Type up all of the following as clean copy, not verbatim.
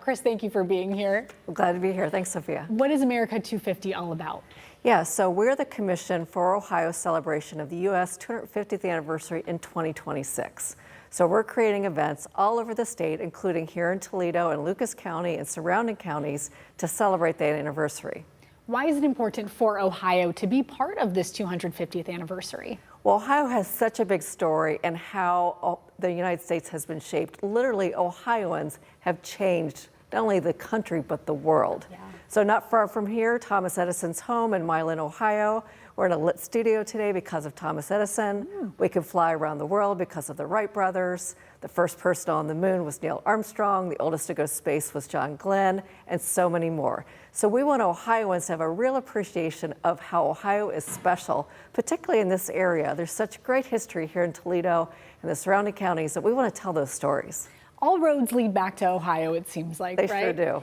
Chris, thank you for being here. I'm glad to be here. Thanks, Sophia. What is America-250 all about? Yeah, so we're the commission for Ohio's celebration of the U.S. 250th anniversary in 2026. So we're creating events all over the state, including here in Toledo and Lucas County and surrounding counties to celebrate that anniversary. Why is it important for Ohio to be part of this 250th anniversary? Well, Ohio has such a big story and how the United States has been shaped. Literally, Ohioans have changed not only the country, but the world. Yeah. So not far from here, Thomas Edison's home in Milan, Ohio. We're in a lit studio today because of Thomas Edison. We can fly around the world because of the Wright brothers. The first person on the moon was Neil Armstrong. The oldest to go to space was John Glenn, and so many more. So we want Ohioans to have a real appreciation of how Ohio is special, particularly in this area. There's such great history here in Toledo and the surrounding counties that we want to tell those stories. All roads lead back to Ohio, it seems like, They right? sure do.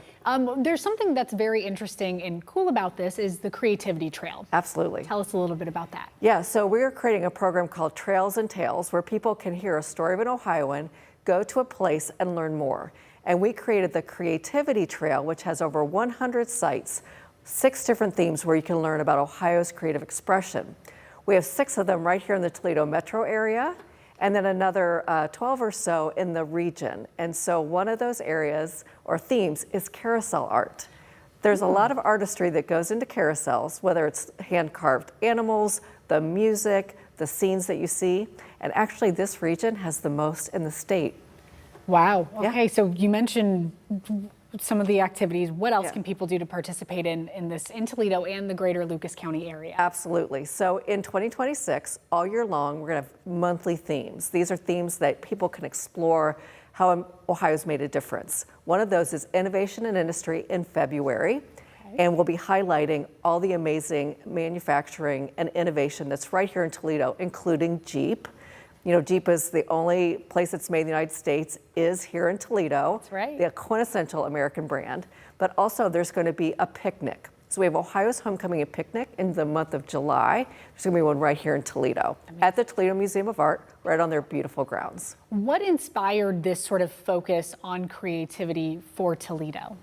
There's something that's very interesting and cool about this is the Creativity Trail. Absolutely. Tell us a little bit about that. Yeah, so we're creating a program called Trails and Tales where people can hear a story of an Ohioan, go to a place and learn more. And we created the Creativity Trail, which has over 100 sites, 6 different themes where you can learn about Ohio's creative expression. We have 6 of them right here in the Toledo metro area, and then another 12 or so in the region. And so one of those areas or themes is carousel art. There's a lot of artistry that goes into carousels, whether it's hand-carved animals, the music, the scenes that you see. And actually this region has the most in the state. Wow. Okay, Yeah. so you mentioned some of the activities. What else Yeah. can people do to participate in Toledo and the greater Lucas County area? Absolutely. So in 2026, all year long, we're going to have monthly themes. These are themes that people can explore how Ohio's made a difference. One of those is innovation and industry in February. And we'll be highlighting all the amazing manufacturing and innovation that's right here in Toledo, including Jeep. You know, Jeep is the only place that's made in the United States is here in Toledo. That's right. The quintessential American brand. But also there's going to be a picnic. So we have Ohio's Homecoming and Picnic in the month of July. There's going to be one right here in Toledo at the Toledo Museum of Art, right on their beautiful grounds. What inspired this sort of focus on creativity for Toledo?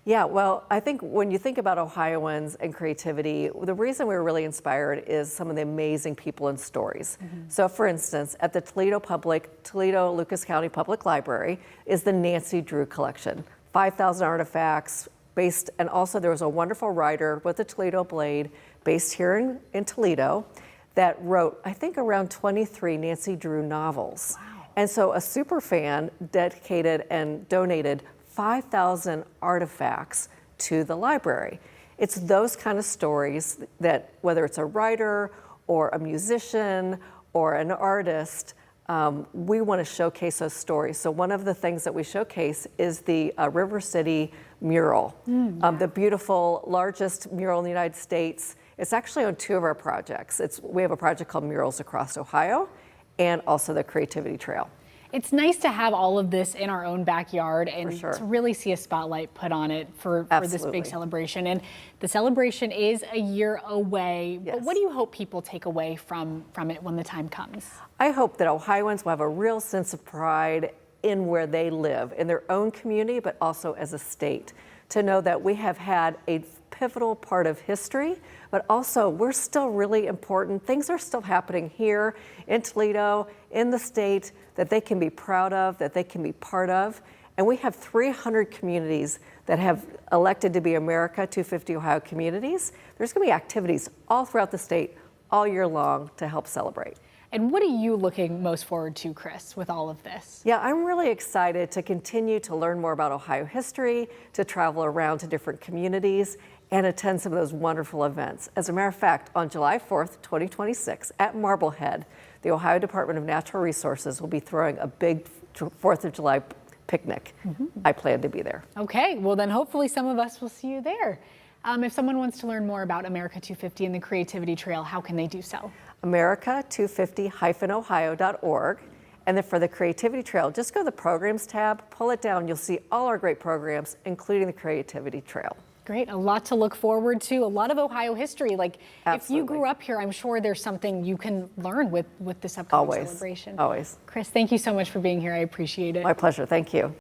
Yeah, well, I think when you think about Ohioans and creativity, the reason we were really inspired is some of the amazing people and stories. So for instance, at the Toledo Lucas County Public Library is the Nancy Drew collection, 5,000 artifacts based, and also there was a wonderful writer with the Toledo Blade based here in Toledo that wrote, I think, around 23 Nancy Drew novels. Wow. And so a super fan dedicated and donated 5,000 artifacts to the library. It's those kind of stories that, whether it's a writer or a musician or an artist, we want to showcase those stories. So one of the things that we showcase is the River City mural, the beautiful, largest mural in the United States. It's actually on 2 of our projects. We have a project called Murals Across Ohio and also the Creativity Trail. It's nice to have all of this in our own backyard and sure. to really see a spotlight put on it for this big celebration. And the celebration is a year away. Yes. But what do you hope people take away from it when the time comes? I hope that Ohioans will have a real sense of pride in where they live, in their own community, but also as a state, to know that we have had a pivotal part of history, but also we're still really important. Things are still happening here in Toledo, in the state, that they can be proud of, that they can be part of. And we have 300 communities that have elected to be America-250 Ohio communities. There's going to be activities all throughout the state all year long to help celebrate. And what are you looking most forward to, Chris, with all of this? Yeah, I'm really excited to continue to learn more about Ohio history, to travel around to different communities, and attend some of those wonderful events. As a matter of fact, on July 4th, 2026, at Marblehead, the Ohio Department of Natural Resources will be throwing a big 4th of July picnic. I plan to be there. Okay, well then hopefully some of us will see you there. If someone wants to learn more about America-250 and the Creativity Trail, how can they do so? America250-ohio.org. And then for the Creativity Trail, just go to the Programs tab, pull it down, you'll see all our great programs, including the Creativity Trail. Great, a lot to look forward to, a lot of Ohio history. Like, Absolutely. If you grew up here, I'm sure there's something you can learn with this upcoming celebration. Always. Chris, thank you so much for being here. I appreciate it. My pleasure, thank you.